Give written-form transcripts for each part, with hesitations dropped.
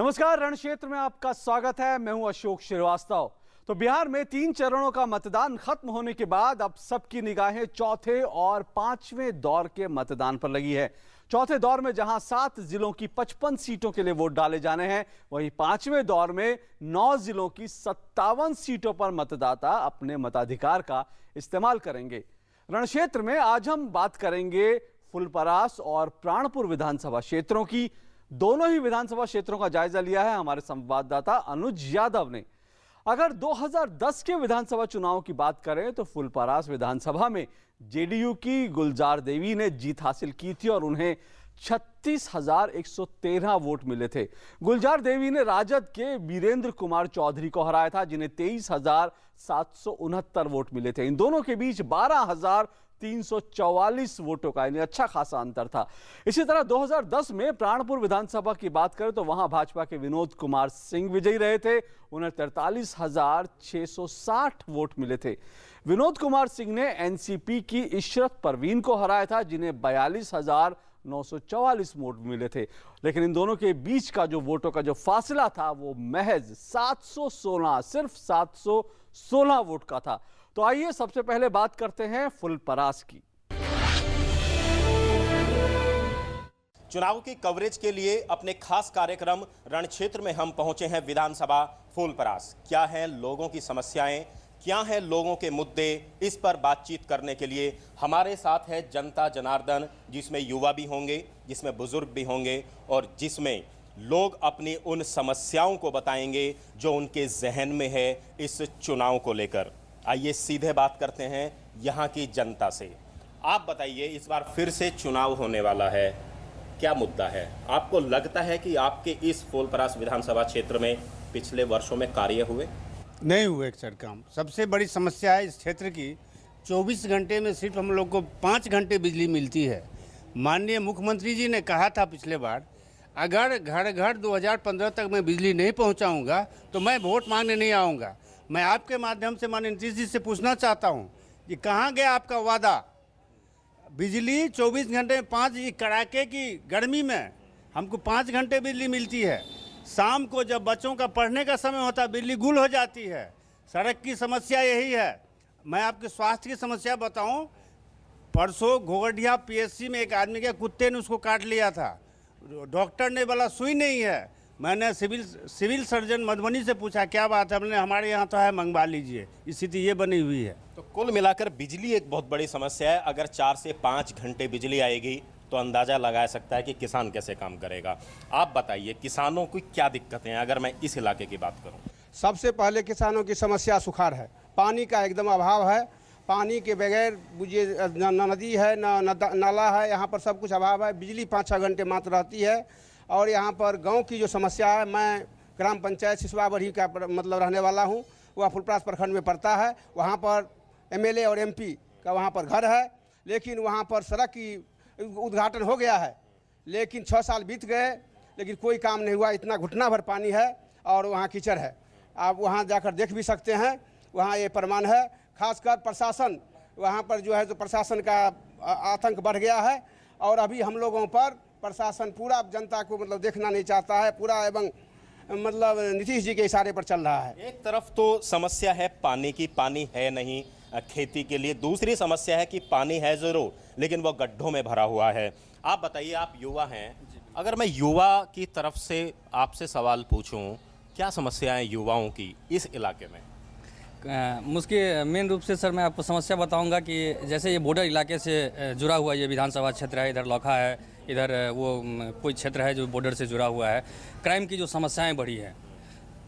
नमस्कार, रण क्षेत्र में आपका स्वागत है। मैं हूं अशोक श्रीवास्तव। तो बिहार में 3 चरणों का मतदान खत्म होने के बाद अब सबकी निगाहें चौथे और 5वें दौर के मतदान पर लगी है। चौथे दौर में जहां 7 जिलों की 55 सीटों के लिए वोट डाले जाने हैं, वहीं 5वें दौर में 9 जिलों की 57 सीटों पर मतदाता अपने मताधिकार का इस्तेमाल करेंगे। रण क्षेत्र में आज हम बात करेंगे फुलपरास और प्राणपुर विधानसभा क्षेत्रों की। दोनों ही विधानसभा क्षेत्रों का जायजा लिया है हमारे संवाददाता अनुज यादव ने। अगर 2010 के विधानसभा चुनाव की बात करें तो फुलपरास विधानसभा में जेडीयू की गुलजार देवी ने जीत हासिल की थी और उन्हें 36,113 वोट मिले थे। गुलजार देवी ने राजद के वीरेंद्र कुमार चौधरी को हराया था, जिन्हें 23,769 वोट मिले थे। इन दोनों के बीच 12,344 वोटों का यानी अच्छा खासा अंतर था। इसी तरह 2010 में प्राणपुर विधानसभा की बात करें तो वहां भाजपा के विनोद कुमार सिंह विजयी रहे थे। उन्हें 43,660 वोट मिले थे। विनोद कुमार सिंह ने एनसीपी की इशरत परवीन को हराया था, जिन्हें 42,944 वोट मिले थे। लेकिन इन दोनों के बीच का जो वोटों का जो फासला था वो महज 716, सिर्फ 716 वोट का था। तो आइए सबसे पहले बात करते हैं फुलपरास की। चुनाव की कवरेज के लिए अपने खास कार्यक्रम रण क्षेत्र में हम पहुंचे हैं विधानसभा फुलपरास। क्या हैं लोगों की समस्याएं, क्या हैं लोगों के मुद्दे, इस पर बातचीत करने के लिए हमारे साथ है जनता जनार्दन, जिसमें युवा भी होंगे, जिसमें बुजुर्ग भी होंगे और जिसमें लोग अपनी उन समस्याओं को बताएंगे जो उनके जहन में है इस चुनाव को लेकर। आइए सीधे बात करते हैं यहाँ की जनता से। आप बताइए, इस बार फिर से चुनाव होने वाला है, क्या मुद्दा है? आपको लगता है कि आपके इस फुलपरास विधानसभा क्षेत्र में पिछले वर्षों में कार्य हुए? नहीं हुए सर काम। सबसे बड़ी समस्या है इस क्षेत्र की, 24 घंटे में सिर्फ हम लोग को 5 घंटे बिजली मिलती है। माननीय मुख्यमंत्री जी ने कहा था पिछले बार, अगर घर घर 2015 तक मैं बिजली नहीं पहुंचाऊंगा तो मैं वोट मांगने नहीं आऊँगा। मैं आपके माध्यम से माननीय नीतीश जी से पूछना चाहता हूं कि कहां गया आपका वादा? बिजली 24 घंटे में 5 कड़ाके की गर्मी में हमको 5 घंटे बिजली मिलती है। शाम को जब बच्चों का पढ़ने का समय होता है बिजली गुल हो जाती है। सड़क की समस्या यही है। मैं आपके स्वास्थ्य की समस्या बताऊं, परसों घोगडिया पीएचसी में एक आदमी के कुत्ते ने उसको काट लिया था। डॉक्टर ने बोला सुई नहीं है। मैंने सिविल सर्जन मधुबनी से पूछा क्या बात है, हमने हमारे यहाँ तो है, मंगवा लीजिए। स्थिति ये बनी हुई है। तो कुल मिलाकर बिजली एक बहुत बड़ी समस्या है। अगर 4 से 5 घंटे बिजली आएगी तो अंदाजा लगाया सकता है कि किसान कैसे काम करेगा। आप बताइए, किसानों की क्या दिक्कतें हैं अगर मैं इस इलाके की बात करूं? सबसे पहले किसानों की समस्या सुखाड़ है। पानी का एकदम अभाव है। पानी के बगैर न नदी है न नाला है, यहाँ पर सब कुछ अभाव है। बिजली 5-6 घंटे मात्र रहती है। और यहाँ पर गांव की जो समस्या है, मैं ग्राम पंचायत सिसवाबढ़ी का मतलब रहने वाला हूँ। वह फुलपरास प्रखंड में पड़ता है। वहाँ पर एमएलए और एमपी का वहाँ पर घर है, लेकिन वहाँ पर सड़क की उद्घाटन हो गया है, लेकिन 6 साल बीत गए, लेकिन कोई काम नहीं हुआ। इतना घुटना भर पानी है और वहाँ कीचड़ है। आप वहाँ जाकर देख भी सकते हैं, वहाँ ये प्रमाण है। खासकर प्रशासन, वहाँ पर जो है तो प्रशासन का आतंक बढ़ गया है और अभी हम लोगों पर प्रशासन पूरा जनता को मतलब देखना नहीं चाहता है पूरा, एवं मतलब नीतीश जी के इशारे पर चल रहा है। एक तरफ तो समस्या है पानी की, पानी है नहीं खेती के लिए। दूसरी समस्या है कि पानी है जरूर लेकिन वो गड्ढों में भरा हुआ है। आप बताइए, आप युवा हैं, अगर मैं युवा की तरफ से आपसे सवाल पूछूं, क्या समस्याएं युवाओं की इस इलाके में? मुझके मेन रूप से सर मैं आपको समस्या बताऊंगा कि जैसे ये बॉर्डर इलाके से जुड़ा हुआ ये विधानसभा क्षेत्र है। इधर लौखा है, इधर वो कोई क्षेत्र है जो बॉर्डर से जुड़ा हुआ है। क्राइम की जो समस्याएं बढ़ी है,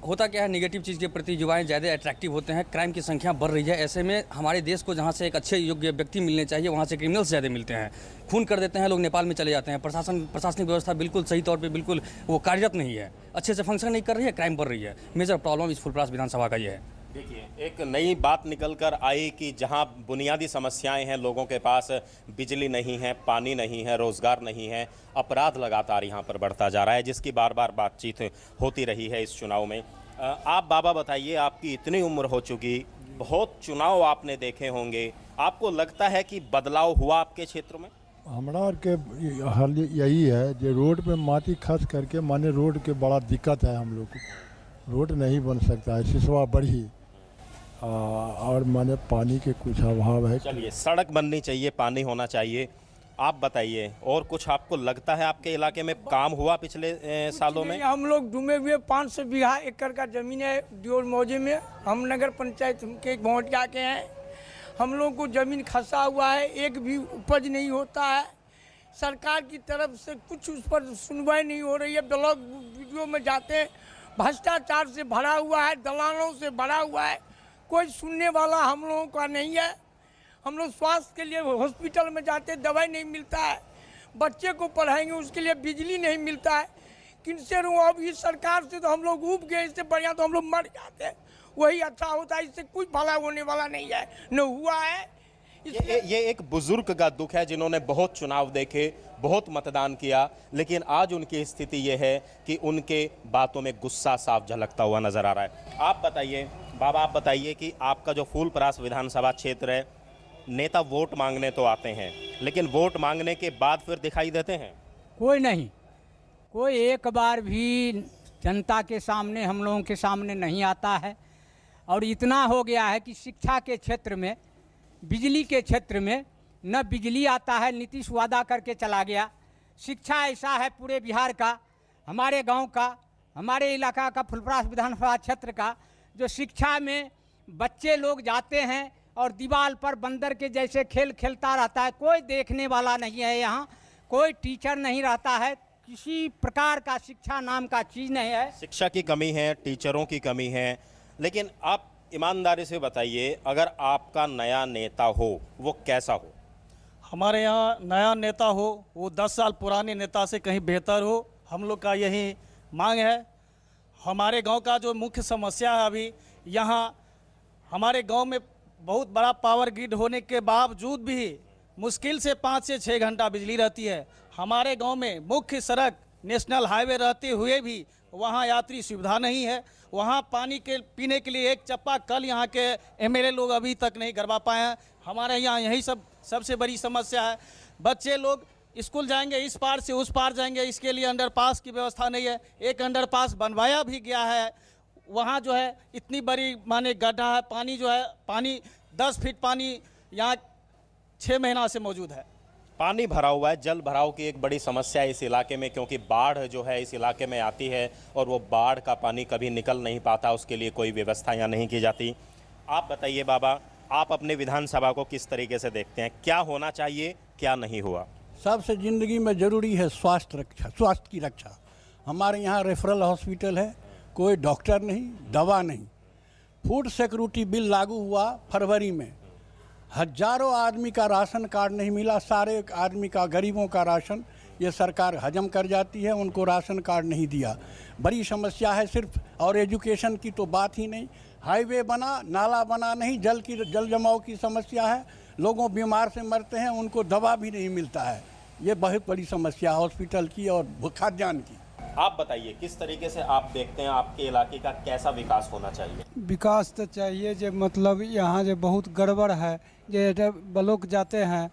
होता क्या है, नेगेटिव चीज़ के प्रति युवाएं ज़्यादा अट्रैक्टिव होते हैं। क्राइम की संख्या बढ़ रही है। ऐसे में हमारे देश को जहाँ से एक अच्छे योग्य व्यक्ति मिलने चाहिए वहाँ से क्रिमिनल्स ज़्यादा मिलते हैं। खून कर देते हैं लोग, नेपाल में चले जाते हैं। प्रशासनिक व्यवस्था बिल्कुल सही तौर पर बिल्कुल वो कार्यरत नहीं है, अच्छे से फंक्शन नहीं कर रही है, क्राइम बढ़ रही है। मेजर प्रॉब्लम इस फुलपरास विधानसभा का ये है। देखिए, एक नई बात निकल कर आई कि जहां बुनियादी समस्याएं हैं, लोगों के पास बिजली नहीं है, पानी नहीं है, रोजगार नहीं है, अपराध लगातार यहां पर बढ़ता जा रहा है, जिसकी बार बार बातचीत होती रही है इस चुनाव में। आप बाबा बताइए, आपकी इतनी उम्र हो चुकी, बहुत चुनाव आपने देखे होंगे, आपको लगता है कि बदलाव हुआ आपके क्षेत्र में? हमरा और के हाल यही है जो रोड पे माटी खस करके माने रोड के बड़ा दिक्कत है हम लोग को। रोड नहीं बन सकता है, सिसवा बढ़ी और माने पानी के कुछ अभाव है। चलिए, सड़क बननी चाहिए, पानी होना चाहिए। आप बताइए, और कुछ आपको लगता है आपके इलाके में काम हुआ पिछले सालों में? हम लोग डूबे हुए 500 बीघा एकड़ का जमीन है दियोर मौजे में। हम नगर पंचायत के भोटिया के हैं। हम लोग को जमीन खसा हुआ है, एक भी उपज नहीं होता है। सरकार की तरफ से कुछ उस पर सुनवाई नहीं हो रही है। ब्लॉक वीडियो में जाते हैं, भ्रष्टाचार से भरा हुआ है, दलालों से भरा हुआ है। कोई सुनने वाला हम लोगों का नहीं है। हम लोग स्वास्थ्य के लिए हॉस्पिटल में जाते, दवाई नहीं मिलता है। बच्चे को पढ़ाएंगे उसके लिए बिजली नहीं मिलता है। किनसे अब इस सरकार से तो हम लोग ऊब गए, इससे बढ़िया तो हम लोग मर जाते हैं, वही अच्छा होता है। इससे कुछ भला होने वाला नहीं है, न हुआ है। ये एक बुजुर्ग का दुख है जिन्होंने बहुत चुनाव देखे, बहुत मतदान किया, लेकिन आज उनकी स्थिति ये है कि उनके बातों में गुस्सा साफ झलकता हुआ नजर आ रहा है। आप बताइए बाबा, आप बताइए कि आपका जो फूलपरास विधानसभा क्षेत्र है, नेता वोट मांगने तो आते हैं, लेकिन वोट मांगने के बाद फिर दिखाई देते हैं? कोई नहीं, कोई एक बार भी जनता के सामने, हम लोगों के सामने नहीं आता है। और इतना हो गया है कि शिक्षा के क्षेत्र में, बिजली के क्षेत्र में न बिजली आता है। नीतीश वादा करके चला गया। शिक्षा ऐसा है पूरे बिहार का, हमारे गांव का, हमारे इलाका का, फुलपरास विधानसभा क्षेत्र का, जो शिक्षा में बच्चे लोग जाते हैं और दीवार पर बंदर के जैसे खेल खेलता रहता है। कोई देखने वाला नहीं है, यहाँ कोई टीचर नहीं रहता है, किसी प्रकार का शिक्षा नाम का चीज़ नहीं है। शिक्षा की कमी है, टीचरों की कमी है, लेकिन आप ईमानदारी से बताइए, अगर आपका नया नेता हो वो कैसा हो? हमारे यहाँ नया नेता हो वो 10 साल पुराने नेता से कहीं बेहतर हो, हम लोग का यही मांग है। हमारे गांव का जो मुख्य समस्या है अभी, यहाँ हमारे गांव में बहुत बड़ा पावर ग्रिड होने के बावजूद भी मुश्किल से 5 से 6 घंटा बिजली रहती है। हमारे गांव में मुख्य सड़क नेशनल हाईवे रहते हुए भी वहां यात्री सुविधा नहीं है। वहां पानी के पीने के लिए एक चप्पा कल यहाँ के एमएलए लोग अभी तक नहीं करवा पाए हैं। हमारे यहाँ यही सबसे बड़ी समस्या है। बच्चे लोग स्कूल जाएंगे, इस पार से उस पार जाएंगे, इसके लिए अंडरपास की व्यवस्था नहीं है। एक अंडरपास बनवाया भी गया है, वहाँ जो है इतनी बड़ी माने गड्ढा है, पानी जो है, पानी 10 फीट पानी यहाँ 6 महीना से मौजूद है। पानी भरा हुआ है, जल भराव की एक बड़ी समस्या है इस इलाके में, क्योंकि बाढ़ जो है इस इलाके में आती है और वो बाढ़ का पानी कभी निकल नहीं पाता, उसके लिए कोई व्यवस्था यहाँ नहीं की जाती। आप बताइए बाबा, आप अपने विधानसभा को किस तरीके से देखते हैं? क्या होना चाहिए, क्या नहीं हुआ? सबसे ज़िंदगी में ज़रूरी है स्वास्थ्य की रक्षा। हमारे यहाँ रेफरल हॉस्पिटल है, कोई डॉक्टर नहीं, दवा नहीं। फूड सिक्योरिटी बिल लागू हुआ फरवरी में, हजारों आदमी का राशन कार्ड नहीं मिला। सारे आदमी का, गरीबों का राशन ये सरकार हजम कर जाती है, उनको राशन कार्ड नहीं दिया। बड़ी समस्या है सिर्फ, और एजुकेशन की तो बात ही नहीं। हाईवे बना, नाला बना नहीं, जल जमाव की समस्या है, लोगों बीमार से मरते हैं, उनको दवा भी नहीं मिलता है। ये बहुत बड़ी समस्या हॉस्पिटल की और खाद्यान्न की। आप बताइए किस तरीके से आप देखते हैं आपके इलाके का कैसा विकास होना चाहिए? विकास तो चाहिए, जो मतलब यहाँ जो बहुत गड़बड़ है, जो ब्लॉक जाते हैं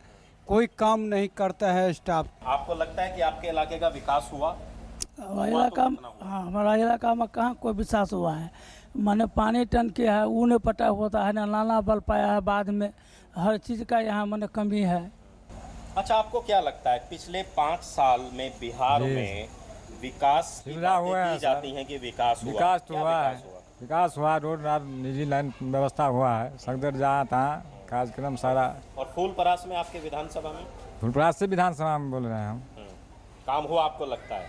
कोई काम नहीं करता है स्टाफ। आपको लगता है कि आपके इलाके का विकास हुआ? हमारा इलाका में कहाँ कोई विकास हुआ है? माने पानी टंकी है, वो नहीं पटा होता है, ना नाला बल पाया है। बाद में हर चीज़ का यहाँ माने कमी है। अच्छा, आपको क्या लगता है पिछले 5 साल में बिहार में विकास की बातें की जाती हैं कि विकास हुआ? विकास तो हुआ है, विकास हुआ, रोड निजी लाइन व्यवस्था हुआ है, सगदर जहाँ तहाँ कार्यक्रम सारा। और फूलपरास में आपके विधानसभा में? फूलपरास से विधानसभा में बोल रहे हैं हम। काम हुआ आपको लगता है?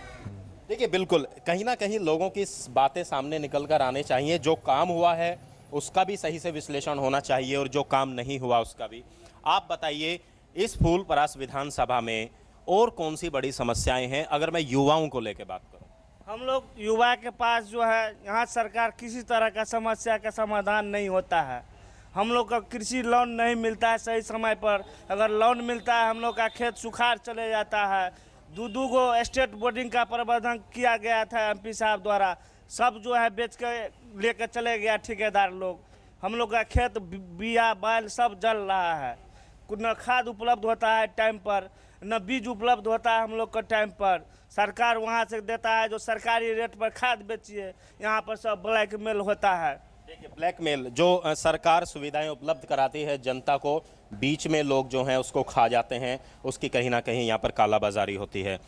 देखिए, बिल्कुल कहीं ना कहीं लोगों की बातें सामने निकल कर आने चाहिए। जो काम हुआ है उसका भी सही से विश्लेषण होना चाहिए और जो काम नहीं हुआ उसका भी। आप बताइए, इस फूलपरास विधानसभा में और कौन सी बड़ी समस्याएं हैं? अगर मैं युवाओं को लेकर बात करूं, हम लोग युवा के पास जो है, यहाँ सरकार किसी तरह का समस्या का समाधान नहीं होता है। हम लोग का कृषि लोन नहीं मिलता है सही समय पर। अगर लोन मिलता है, हम लोग का खेत सुखाड़ चले जाता है। दो गो स्टेट बोर्डिंग का प्रबंधन किया गया था एमपी साहब द्वारा, सब जो है बेच के लेकर चले गया ठेकेदार लोग। हम लोग का खेत, बिया, बैल सब जल रहा है। न खाद उपलब्ध होता है टाइम पर, न बीज उपलब्ध होता है हम लोग का टाइम पर। सरकार वहाँ से देता है जो सरकारी रेट पर खाद बेचिए, यहाँ पर सब ब्लैक मेल होता है। देखिए, ब्लैकमेल जो सरकार सुविधाएं उपलब्ध कराती है जनता को, बीच में लोग जो हैं उसको खा जाते हैं, उसकी कहीं ना कहीं यहाँ पर कालाबाजारी होती है।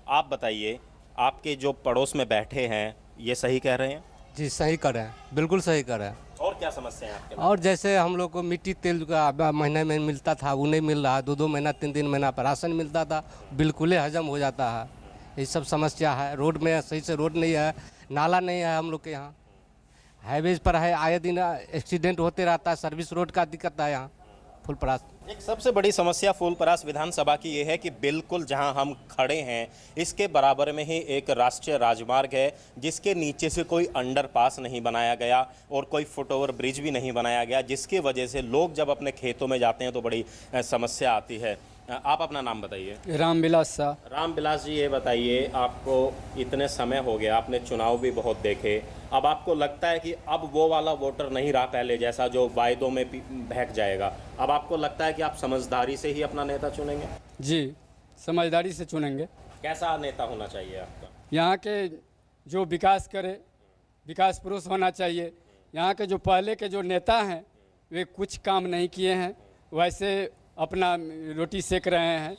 आप बताइए, आपके जो पड़ोस में बैठे हैं ये सही कह रहे हैं? जी सही कर रहे हैं, बिल्कुल सही कर रहे हैं। और क्या समस्या है आपके? और जैसे हम लोग को मिट्टी तेल का महीने में मिलता था वो नहीं मिल रहा, 2-2 महीना 3-3 महीना पर राशन मिलता था, बिल्कुल हजम हो जाता है। ये सब समस्या है। रोड में सही से रोड नहीं है, नाला नहीं है हम लोग के यहाँ, हाईवेज पर है, आए दिन एक्सीडेंट होते रहता है, सर्विस रोड का दिक्कत है यहाँ फुलपरास। एक सबसे बड़ी समस्या फूलपरास विधानसभा की ये है कि बिल्कुल जहां हम खड़े हैं इसके बराबर में ही एक राष्ट्रीय राजमार्ग है, जिसके नीचे से कोई अंडरपास नहीं बनाया गया और कोई फुटओवर ब्रिज भी नहीं बनाया गया, जिसकी वजह से लोग जब अपने खेतों में जाते हैं तो बड़ी समस्या आती है। आप अपना नाम बताइए। रामविलास शाह। रामविलास जी, ये बताइए, आपको इतने समय हो गया, आपने चुनाव भी बहुत देखे, अब आपको लगता है कि अब वो वाला वोटर नहीं रहा पहले जैसा जो वायदों में बहक जाएगा? अब आपको लगता है कि आप समझदारी से ही अपना नेता चुनेंगे? जी, समझदारी से चुनेंगे। कैसा नेता होना चाहिए आपका? यहाँ के जो विकास करे, विकास पुरुष होना चाहिए। यहाँ के जो पहले के जो नेता हैं वे कुछ काम नहीं किए हैं, वैसे अपना रोटी सेक रहे हैं।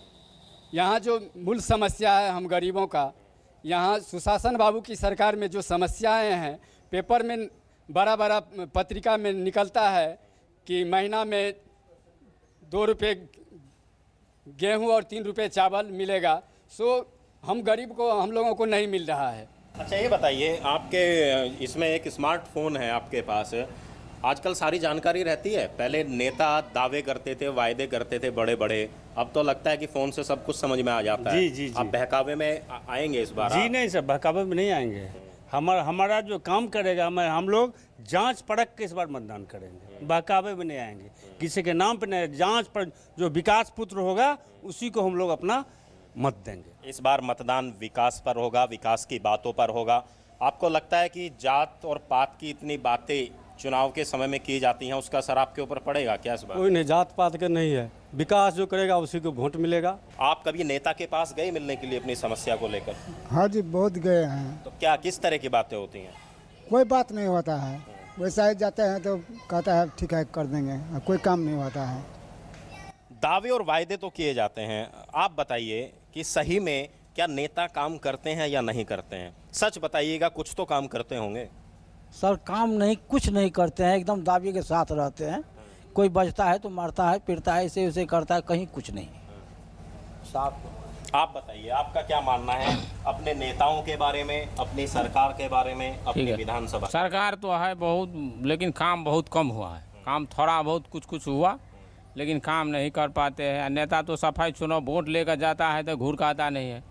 यहाँ जो मूल समस्या है हम गरीबों का, यहाँ सुशासन बाबू की सरकार में जो समस्याएं हैं, पेपर में बड़ा बड़ा पत्रिका में निकलता है कि महीना में 2 रुपये गेहूं और 3 रुपये चावल मिलेगा, सो हम गरीब को, हम लोगों को नहीं मिल रहा है। अच्छा, ये बताइए, आपके इसमें एक स्मार्टफोन है आपके पास, आजकल सारी जानकारी रहती है? पहले नेता दावे करते थे, वायदे करते थे बड़े बड़े, अब तो लगता है कि फ़ोन से सब कुछ समझ में आ जाता है। जी। आप बहकावे में आएंगे इस बार? जी नहीं सर, बहकावे में नहीं आएंगे। हमारा जो काम करेगा, हम लोग जांच परख के इस बार मतदान करेंगे, बहकावे में नहीं आएंगे। किसी के नाम पे नहीं, जांच पर जो विकास पुत्र होगा उसी को हम लोग अपना मत देंगे। इस बार मतदान विकास पर होगा, विकास की बातों पर होगा। आपको लगता है कि जात और पात की इतनी बातें चुनाव के समय में की जाती हैं, उसका असर आपके ऊपर पड़ेगा क्या इस बार? कोई नहीं, जात पात का नहीं है, विकास जो करेगा उसी को वोट मिलेगा। आप कभी नेता के पास गए मिलने के लिए अपनी समस्या को लेकर? हाँ जी, बहुत गए हैं। तो क्या किस तरह की बातें होती हैं? कोई बात नहीं होता है, वैसा ही जाते हैं तो कहता है ठीक है कर देंगे, कोई काम नहीं होता है। दावे और वायदे तो किए जाते हैं, आप बताइए कि सही में क्या नेता काम करते हैं या नहीं करते हैं? सच बताइएगा, कुछ तो काम करते होंगे। सर काम नहीं, कुछ नहीं करते हैं, एकदम दावे के साथ रहते हैं। कोई बचता है तो मारता है, पीटता है, इसे उसे करता है, कहीं कुछ नहीं साफ। आप बताइए, आपका क्या मानना है अपने नेताओं के बारे में, अपनी सरकार के बारे में, अपनी विधानसभा? सरकार तो है बहुत, लेकिन काम बहुत कम हुआ है। काम थोड़ा बहुत कुछ हुआ, लेकिन काम नहीं कर पाते हैं। नेता तो सफाई चुनाव वोट लेकर जाता है तो घूर खाता नहीं है।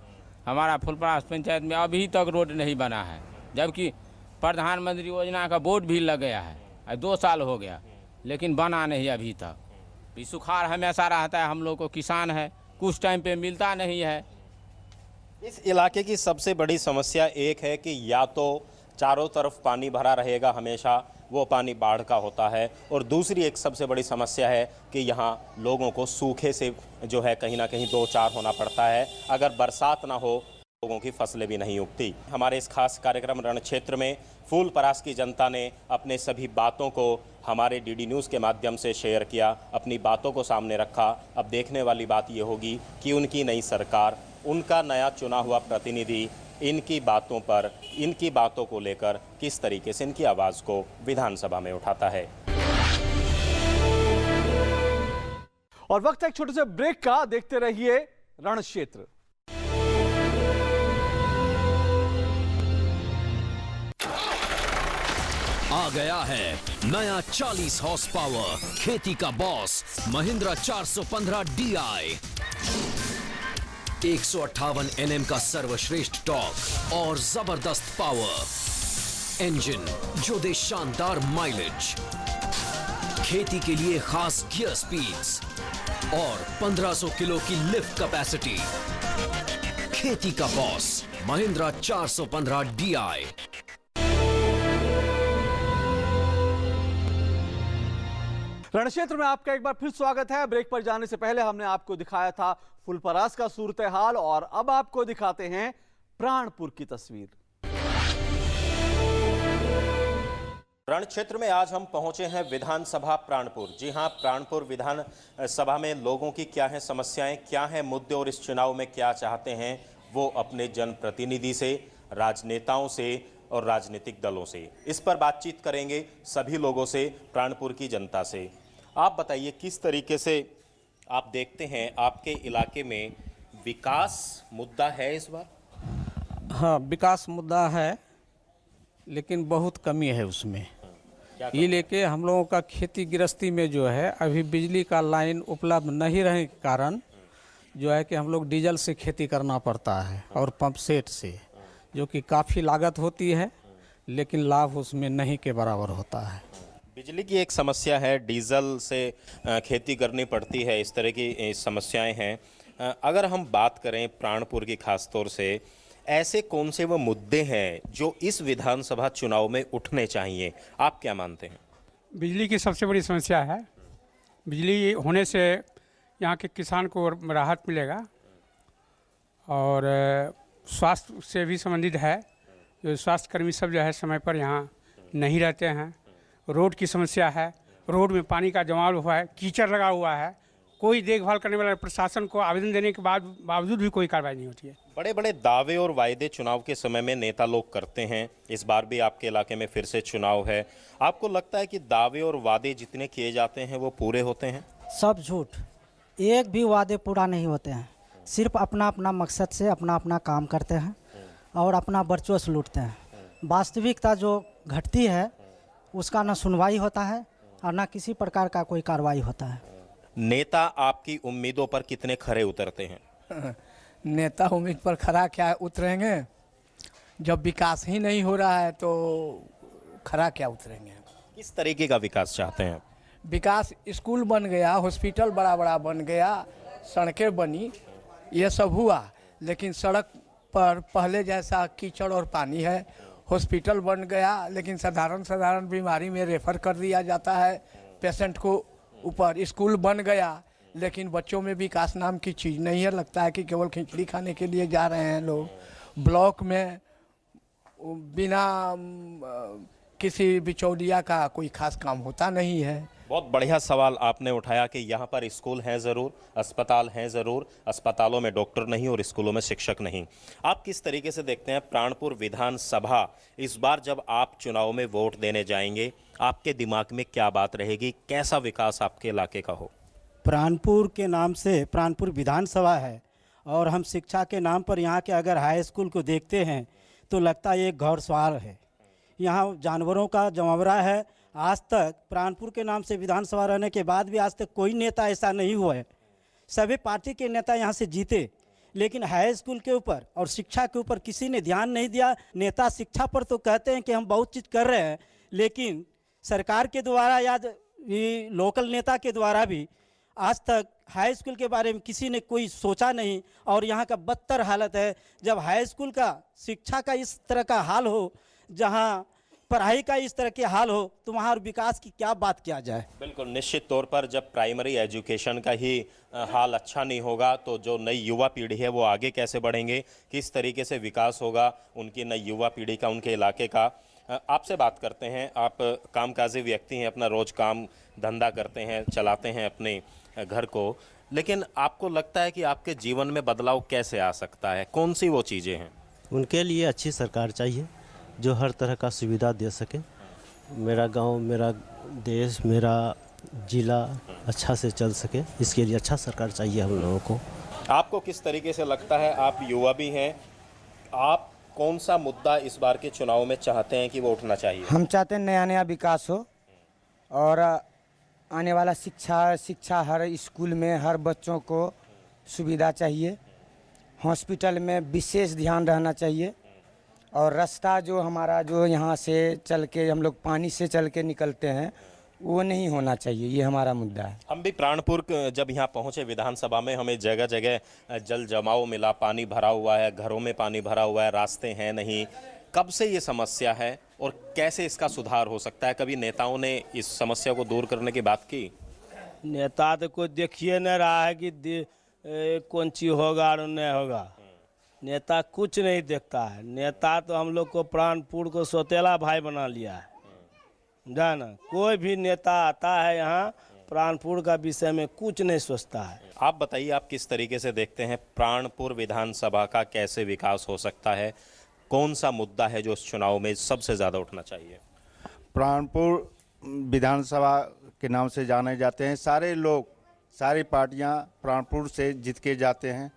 हमारा फुलपरास पंचायत में अभी तक रोड नहीं बना है, जबकि प्रधानमंत्री योजना का बोर्ड भी लग गया है, 2 साल हो गया, लेकिन बना नहीं अभी तक। भी सुखाड़ हमेशा रहता है, हम लोग को किसान है, कुछ टाइम पे मिलता नहीं है। इस इलाके की सबसे बड़ी समस्या एक है कि या तो चारों तरफ पानी भरा रहेगा हमेशा, वो पानी बाढ़ का होता है, और दूसरी एक सबसे बड़ी समस्या है कि यहाँ लोगों को सूखे से जो है कहीं ना कहीं 2-4 होना पड़ता है। अगर बरसात ना हो लोगों की फसलें भी नहीं उगती। हमारे इस खास कार्यक्रम रण क्षेत्र में फूलपरास की जनता ने अपने सभी बातों को हमारे डीडी न्यूज़ के माध्यम से शेयर किया, अपनी बातों को सामने रखा। अब देखने वाली बात ये होगी कि उनकी नई सरकार, उनका नया चुना हुआ प्रतिनिधि इनकी बातों पर, इनकी बातों को लेकर किस तरीके से इनकी आवाज़ को विधानसभा में उठाता है। और वक्त है एक छोटे से ब्रेक का, देखते रहिए रण क्षेत्र। आ गया है नया 40 हॉर्स पावर खेती का बॉस महिंद्रा 415 DI। 158 NM का सर्वश्रेष्ठ टॉर्क और जबरदस्त पावर, इंजन जो दे शानदार माइलेज, खेती के लिए खास गियर स्पीड्स और 1500 किलो की लिफ्ट कैपेसिटी। खेती का बॉस महिंद्रा 415 DI। रणक्षेत्र में आपका एक बार फिर स्वागत है। ब्रेक पर जाने से पहले हमने आपको दिखाया था फुलपरास का सूरत हाल और अब आपको दिखाते हैं प्राणपुर की तस्वीर। रण क्षेत्र में आज हम पहुंचे हैं विधानसभा प्राणपुर। जी हां, प्राणपुर विधानसभा में लोगों की क्या है समस्याएं, क्या है मुद्दे और इस चुनाव में क्या चाहते हैं वो अपने जनप्रतिनिधि से, राजनेताओं से और राजनीतिक दलों से। इस पर बातचीत करेंगे सभी लोगों से, प्राणपुर की जनता से। आप बताइए किस तरीके से आप देखते हैं आपके इलाके में विकास मुद्दा है इस बार? हाँ, विकास मुद्दा है लेकिन बहुत कमी है उसमें। ये लेके हम लोगों का खेती गृहस्थी में जो है अभी बिजली का लाइन उपलब्ध नहीं रहने के कारण जो है कि हम लोग डीजल से खेती करना पड़ता है और पंप सेट से, जो कि काफ़ी लागत होती है लेकिन लाभ उसमें नहीं के बराबर होता है। बिजली की एक समस्या है, डीजल से खेती करनी पड़ती है, इस तरह की समस्याएं हैं। अगर हम बात करें प्राणपुर की खास तौर से, ऐसे कौन से वो मुद्दे हैं जो इस विधानसभा चुनाव में उठने चाहिए, आप क्या मानते हैं? बिजली की सबसे बड़ी समस्या है। बिजली होने से यहाँ के किसान को राहत मिलेगा और स्वास्थ्य से भी संबंधित है। जो स्वास्थ्यकर्मी सब जो है समय पर यहाँ नहीं रहते हैं। रोड की समस्या है, रोड में पानी का जमाव हुआ है, कीचड़ लगा हुआ है, कोई देखभाल करने वाला प्रशासन को आवेदन देने के बावजूद भी कोई कार्रवाई नहीं होती है। बड़े बड़े दावे और वायदे चुनाव के समय में नेता लोग करते हैं। इस बार भी आपके इलाके में फिर से चुनाव है। आपको लगता है कि दावे और वादे जितने किए जाते हैं वो पूरे होते हैं? सब झूठ, एक भी वादे पूरा नहीं होते हैं। सिर्फ अपना अपना मकसद से अपना अपना काम करते हैं और अपना वर्चस्व लूटते हैं। वास्तविकता जो घटती है उसका न सुनवाई होता है और न किसी प्रकार का कोई कार्रवाई होता है। नेता आपकी उम्मीदों पर कितने खरे उतरते हैं? नेता उम्मीद पर खरा क्या उतरेंगे, जब विकास ही नहीं हो रहा है तो खरा क्या उतरेंगे। किस तरीके का विकास चाहते हैं? विकास, स्कूल बन गया, हॉस्पिटल बड़ा बड़ा बन गया, सड़कें बनी, ये सब हुआ, लेकिन सड़क पर पहले जैसा कीचड़ और पानी है। हॉस्पिटल बन गया लेकिन साधारण बीमारी में रेफर कर दिया जाता है पेशेंट को। ऊपर स्कूल बन गया लेकिन बच्चों में विकास नाम की चीज़ नहीं है। लगता है कि केवल खिचड़ी खाने के लिए जा रहे हैं लोग। ब्लॉक में बिना किसी बिचौलिया का कोई खास काम होता नहीं है। बहुत बढ़िया सवाल आपने उठाया कि यहाँ पर स्कूल हैं ज़रूर, अस्पताल हैं ज़रूर, अस्पतालों में डॉक्टर नहीं और स्कूलों में शिक्षक नहीं। आप किस तरीके से देखते हैं प्राणपुर विधानसभा इस बार जब आप चुनाव में वोट देने जाएंगे, आपके दिमाग में क्या बात रहेगी, कैसा विकास आपके इलाके का हो? प्राणपुर के नाम से प्राणपुर विधानसभा है और हम शिक्षा के नाम पर यहाँ के अगर हाई स्कूल को देखते हैं तो लगता है एक घौड़सवार है। यहाँ जानवरों का जमावड़ा है। आज तक प्राणपुर के नाम से विधानसभा रहने के बाद भी आज तक कोई नेता ऐसा नहीं हुआ है। सभी पार्टी के नेता यहाँ से जीते लेकिन हाई स्कूल के ऊपर और शिक्षा के ऊपर किसी ने ध्यान नहीं दिया। नेता शिक्षा पर तो कहते हैं कि हम बहुत चीज़ कर रहे हैं, लेकिन सरकार के द्वारा या लोकल नेता के द्वारा भी आज तक हाई स्कूल के बारे में किसी ने कोई सोचा नहीं। और यहाँ का बदतर हालत है। जब हाई स्कूल का शिक्षा का इस तरह का हाल हो, जहाँ पढ़ाई का इस तरह के हाल हो, तो वहाँ विकास की क्या बात किया जाए। बिल्कुल, निश्चित तौर पर जब प्राइमरी एजुकेशन का ही हाल अच्छा नहीं होगा तो जो नई युवा पीढ़ी है वो आगे कैसे बढ़ेंगे, किस तरीके से विकास होगा उनकी नई युवा पीढ़ी का, उनके इलाके का। आपसे बात करते हैं। आप कामकाजी व्यक्ति हैं, अपना रोज काम धंधा करते हैं, चलाते हैं अपने घर को, लेकिन आपको लगता है कि आपके जीवन में बदलाव कैसे आ सकता है, कौन सी वो चीज़ें हैं? उनके लिए अच्छी सरकार चाहिए जो हर तरह का सुविधा दे सके। मेरा गांव, मेरा देश, मेरा जिला अच्छा से चल सके, इसके लिए अच्छा सरकार चाहिए हम लोगों को। आपको किस तरीके से लगता है, आप युवा भी हैं, आप कौन सा मुद्दा इस बार के चुनाव में चाहते हैं कि वो उठना चाहिए? हम चाहते हैं नया नया विकास हो और आने वाला शिक्षा हर स्कूल में हर बच्चों को सुविधा चाहिए। हॉस्पिटल में विशेष ध्यान रहना चाहिए और रास्ता जो हमारा जो यहाँ से चल के हम लोग पानी से चल के निकलते हैं वो नहीं होना चाहिए, ये हमारा मुद्दा है। हम भी प्राणपुर जब यहाँ पहुँचे विधानसभा में, हमें जगह जगह जल जमाव मिला, पानी भरा हुआ है, घरों में पानी भरा हुआ है, रास्ते हैं नहीं। कब से ये समस्या है और कैसे इसका सुधार हो सकता है? कभी नेताओं ने इस समस्या को दूर करने की बात की? नेता तो कोई देखिए नहीं रहा है कि कौन चीज होगा और नहीं होगा। नेता कुछ नहीं देखता है। नेता तो हम लोग को प्राणपुर को सौतेला भाई बना लिया है, जाना। कोई भी नेता आता है यहाँ प्राणपुर का विषय में कुछ नहीं सोचता है। आप बताइए, आप किस तरीके से देखते हैं प्राणपुर विधानसभा का कैसे विकास हो सकता है? कौन सा मुद्दा है जो इस चुनाव में सबसे ज़्यादा उठना चाहिए? प्राणपुर विधानसभा के नाम से जाने जाते हैं सारे लोग, सारी पार्टियां प्राणपुर से जीत के जाते हैं।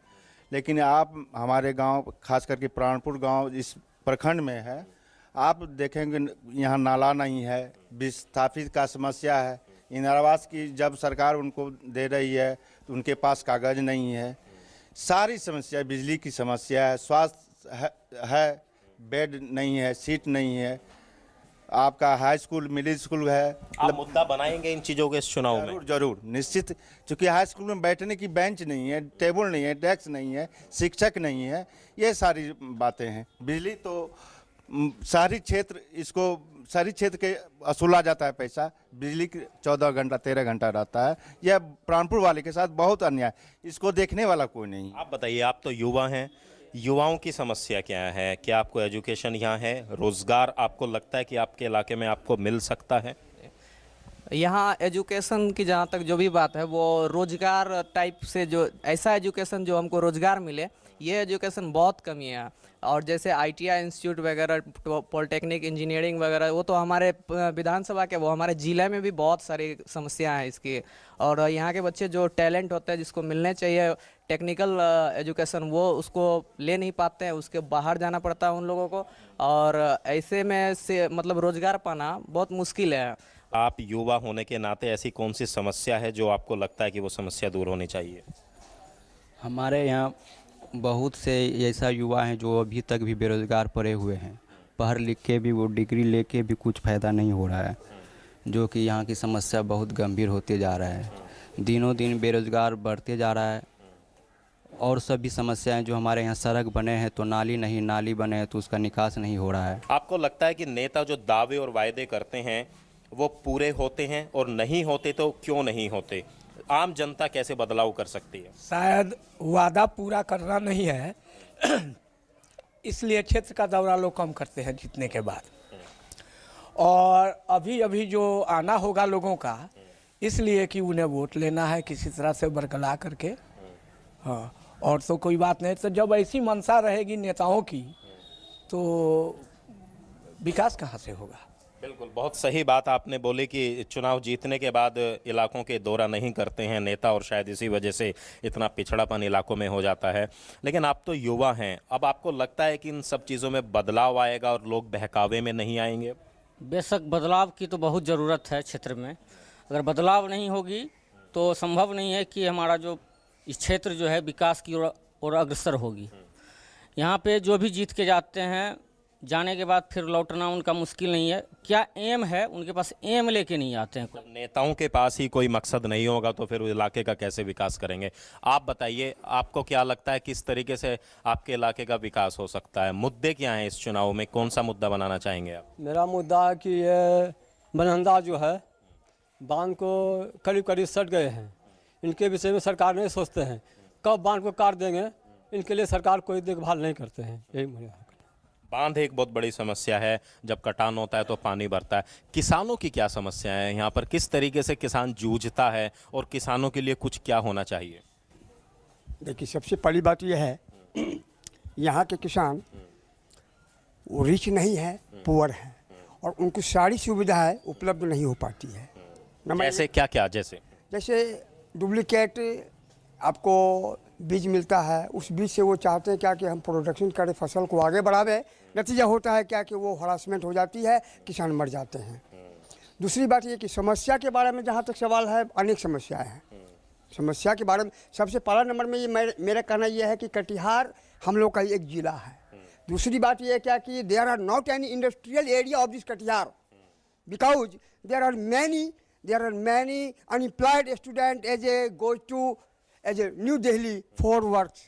लेकिन आप हमारे गांव, खास करके प्राणपुर गांव इस प्रखंड में है, आप देखेंगे यहाँ नाला नहीं है, विस्थापित का समस्या है। इंदिरा आवास की जब सरकार उनको दे रही है तो उनके पास कागज़ नहीं है। सारी समस्या, बिजली की समस्या है, स्वास्थ्य है, बेड नहीं है, सीट नहीं है, आपका हाई स्कूल, मिडिल स्कूल है। आप मुद्दा बनाएंगे इन चीज़ों के इस चुनाव में? जरूर जरूर, निश्चित। क्योंकि हाई स्कूल में बैठने की बेंच नहीं है, टेबल नहीं है, डेस्क नहीं है, शिक्षक नहीं है, ये सारी बातें हैं। बिजली तो शहरी क्षेत्र, इसको शहरी क्षेत्र के वसूला जाता है पैसा, बिजली 14 घंटा 13 घंटा रहता है। यह प्राणपुर वाले के साथ बहुत अन्याय, इसको देखने वाला कोई नहीं। आप बताइए, आप तो युवा हैं, युवाओं की समस्या क्या है? क्या आपको एजुकेशन यहाँ है? रोजगार आपको लगता है कि आपके इलाके में आपको मिल सकता है? यहाँ एजुकेशन की जहाँ तक जो भी बात है, वो रोजगार टाइप से, जो ऐसा एजुकेशन जो हमको रोजगार मिले, ये एजुकेशन बहुत कमी है। और जैसे ITI इंस्टीट्यूट वगैरह, पॉलिटेक्निक, इंजीनियरिंग वगैरह, वो तो हमारे विधानसभा के, वो हमारे ज़िले में भी बहुत सारी समस्याएं हैं इसकी। और यहाँ के बच्चे जो टैलेंट होते हैं, जिसको मिलने चाहिए टेक्निकल एजुकेशन, वो उसको ले नहीं पाते हैं, उसके बाहर जाना पड़ता है उन लोगों को। और ऐसे में से मतलब रोज़गार पाना बहुत मुश्किल है। आप युवा होने के नाते ऐसी कौन सी समस्या है जो आपको लगता है कि वो समस्या दूर होनी चाहिए? हमारे यहाँ बहुत से ऐसा युवा हैं जो अभी तक भी बेरोज़गार पड़े हुए हैं। पढ़ लिख के भी, वो डिग्री लेके भी कुछ फ़ायदा नहीं हो रहा है, जो कि यहाँ की समस्या बहुत गंभीर होते जा रहा है। दिनों दिन बेरोज़गार बढ़ते जा रहा है। और सभी समस्याएं जो हमारे यहाँ सड़क बने हैं तो नाली नहीं, नाली बने हैं तो उसका निकास नहीं हो रहा है। आपको लगता है कि नेता जो दावे और वायदे करते हैं वो पूरे होते हैं, और नहीं होते तो क्यों नहीं होते? आम जनता कैसे बदलाव कर सकती है? शायद वादा पूरा करना नहीं है, इसलिए क्षेत्र का दौरा लोग कम करते हैं जीतने के बाद। और अभी अभी जो आना होगा लोगों का, इसलिए कि उन्हें वोट लेना है किसी तरह से बरकला करके। हाँ, और तो कोई बात नहीं। तो जब ऐसी मंशा रहेगी नेताओं की, तो विकास कहाँ से होगा? बिल्कुल, बहुत सही बात आपने बोली कि चुनाव जीतने के बाद इलाकों के दौरा नहीं करते हैं नेता, और शायद इसी वजह से इतना पिछड़ापन इलाकों में हो जाता है। लेकिन आप तो युवा हैं, अब आपको लगता है कि इन सब चीज़ों में बदलाव आएगा और लोग बहकावे में नहीं आएंगे? बेशक बदलाव की तो बहुत ज़रूरत है क्षेत्र में। अगर बदलाव नहीं होगी तो संभव नहीं है कि हमारा जो इस क्षेत्र जो है विकास की ओर अग्रसर होगी। यहाँ पे जो भी जीत के जाते हैं, जाने के बाद फिर लौटना उनका मुश्किल नहीं है। क्या एम है उनके पास? एम लेके नहीं आते हैं। नेताओं के पास ही कोई मकसद नहीं होगा तो फिर इलाके का कैसे विकास करेंगे? आप बताइए, आपको क्या लगता है किस तरीके से आपके इलाके का विकास हो सकता है? मुद्दे क्या हैं इस चुनाव में? कौन सा मुद्दा बनाना चाहेंगे आप? मेरा मुद्दा है कि ये बनंदा जो है, बांध को करीब करीब सट गए हैं। इनके विषय में सरकार नहीं सोचते हैं, कब बांध को काट देंगे, इनके लिए सरकार कोई देखभाल नहीं करते हैं। यही मेरा बांध एक बहुत बड़ी समस्या है, जब कटान होता है तो पानी भरता है। किसानों की क्या समस्या है यहाँ पर? किस तरीके से किसान जूझता है और किसानों के लिए कुछ क्या होना चाहिए? देखिए, सबसे पहली बात यह है, यहाँ के किसान वो रिच नहीं है, पुअर है, और उनको सारी सुविधाएं उपलब्ध नहीं हो पाती है। जैसे क्या क्या? जैसे डुप्लीकेट आपको बीज मिलता है, उस बीज से वो चाहते हैं क्या कि हम प्रोडक्शन करें, फसल को आगे बढ़ावे। नतीजा होता है क्या कि वो हरासमेंट हो जाती है, किसान मर जाते हैं। दूसरी बात ये कि समस्या के बारे में जहाँ तक सवाल है, अनेक समस्याएं हैं। समस्या के बारे में सबसे पहला नंबर में ये मेरा कहना यह है कि कटिहार हम लोग का एक जिला है। दूसरी बात ये है क्या कि there are not any industrial area of this Katihar, because there are many unemployed student as a New Delhi for works.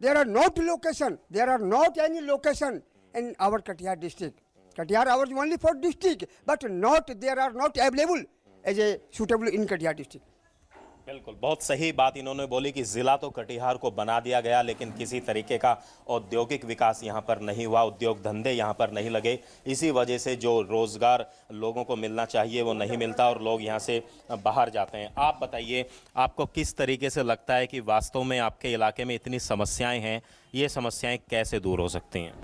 There are not any location in our Katihar district. Katihar was only for district, but they are not available as a suitable in Katihar district. बिल्कुल, बहुत सही बात इन्होंने बोली कि जिला तो कटिहार को बना दिया गया, लेकिन किसी तरीके का औद्योगिक विकास यहाँ पर नहीं हुआ, उद्योग धंधे यहाँ पर नहीं लगे। इसी वजह से जो रोजगार लोगों को मिलना चाहिए वो नहीं मिलता और लोग यहाँ से बाहर जाते हैं। आप बताइए, आपको किस तरीके से लगता है कि वास्तव में आपके इलाके में इतनी समस्याएं हैं, ये समस्याएं कैसे दूर हो सकती हैं?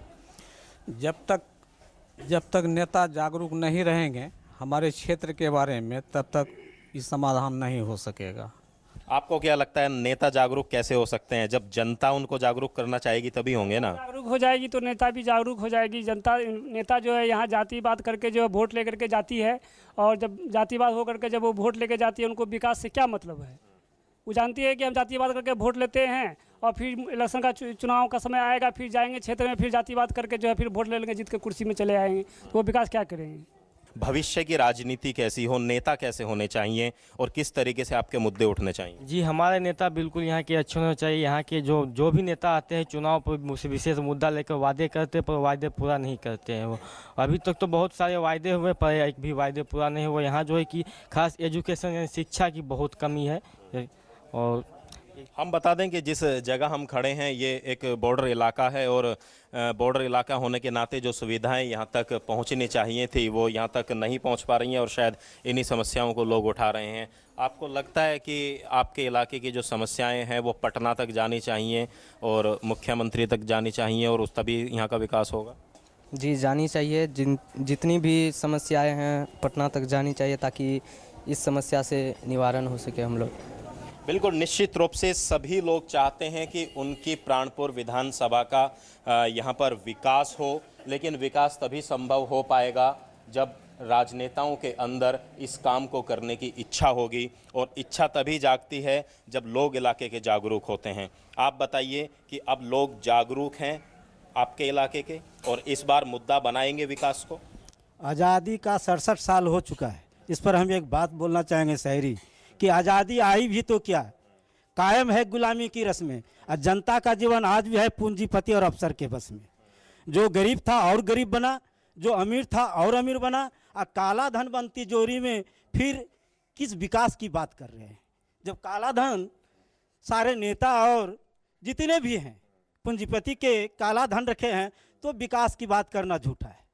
जब तक नेता जागरूक नहीं रहेंगे हमारे क्षेत्र के बारे में, तब तक इस समाधान नहीं हो सकेगा। आपको क्या लगता है नेता जागरूक कैसे हो सकते हैं? जब जनता उनको जागरूक करना चाहेगी तभी होंगे ना। जागरूक हो जाएगी तो नेता भी जागरूक हो जाएगी। जनता नेता जो है यहाँ जातिवाद करके जो वोट लेकर के जाती है, और जब जातिवाद हो करके जब वो वोट लेके जाती है, उनको विकास से क्या मतलब है? वो जानती है कि हम जातिवाद करके वोट लेते हैं और फिर इलेक्शन का चुनाव का समय आएगा, फिर जाएंगे क्षेत्र में, फिर जातिवाद करके जो है फिर वोट ले लेंगे, जीत के कुर्सी में चले आएंगे, तो वो विकास क्या करेंगे? भविष्य की राजनीति कैसी हो, नेता कैसे होने चाहिए और किस तरीके से आपके मुद्दे उठने चाहिए? जी, हमारे नेता बिल्कुल यहाँ के अच्छे होने चाहिए। यहाँ के जो भी नेता आते हैं चुनाव पर विशेष मुद्दा लेकर वादे करते, पर वादे पूरा नहीं करते हैं। वो अभी तक तो बहुत सारे वादे हुए पर एक भी वादे पूरा नहीं हुआ। यहाँ जो है कि खास एजुकेशन यानी शिक्षा की बहुत कमी है। और हम बता दें कि जिस जगह हम खड़े हैं ये एक बॉर्डर इलाका है और बॉर्डर इलाका होने के नाते जो सुविधाएं यहाँ तक पहुँचनी चाहिए थी वो यहाँ तक नहीं पहुँच पा रही हैं और शायद इन्हीं समस्याओं को लोग उठा रहे हैं। आपको लगता है कि आपके इलाके की जो समस्याएं हैं वो पटना तक जानी चाहिए और मुख्यमंत्री तक जानी चाहिए और उस तभी यहाँ का विकास होगा? जी, जानी चाहिए। जितनी भी समस्याएं हैं पटना तक जानी चाहिए ताकि इस समस्या से निवारण हो सके हम लोग। बिल्कुल, निश्चित रूप से सभी लोग चाहते हैं कि उनकी प्राणपुर विधानसभा का यहाँ पर विकास हो, लेकिन विकास तभी संभव हो पाएगा जब राजनेताओं के अंदर इस काम को करने की इच्छा होगी, और इच्छा तभी जागती है जब लोग इलाके के जागरूक होते हैं। आप बताइए कि अब लोग जागरूक हैं आपके इलाके के और इस बार मुद्दा बनाएंगे विकास को? आज़ादी का 67 साल हो चुका है। इस पर हम एक बात बोलना चाहेंगे शायरी कि आज़ादी आई भी तो क्या, कायम है गुलामी की रस्में, और जनता का जीवन आज भी है पूंजीपति और अफसर के बस में। जो गरीब था और गरीब बना, जो अमीर था और अमीर बना, और काला धन बनती जोरी में फिर किस विकास की बात कर रहे हैं? जब काला धन सारे नेता और जितने भी हैं पूंजीपति के काला धन रखे हैं, तो विकास की बात करना झूठा है।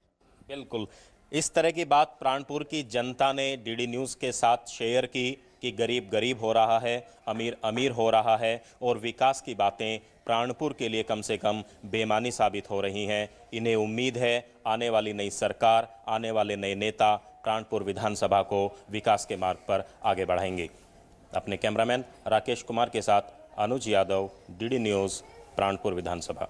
बिल्कुल, इस तरह की बात प्राणपुर की जनता ने डीडी न्यूज़ के साथ शेयर की कि गरीब गरीब हो रहा है, अमीर अमीर हो रहा है और विकास की बातें प्राणपुर के लिए कम से कम बेमानी साबित हो रही हैं। इन्हें उम्मीद है आने वाली नई सरकार, आने वाले नए नेता प्राणपुर विधानसभा को विकास के मार्ग पर आगे बढ़ाएंगे। अपने कैमरामैन राकेश कुमार के साथ अनुज यादव, डीडी न्यूज़, प्राणपुर विधानसभा।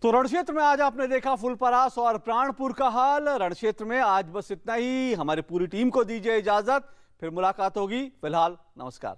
तो रणक्षेत्र में आज आपने देखा फुलपरास और प्राणपुर का हाल। रणक्षेत्र में आज बस इतना ही। हमारी पूरी टीम को दीजिए इजाजत, फिर मुलाकात होगी। फिलहाल नमस्कार।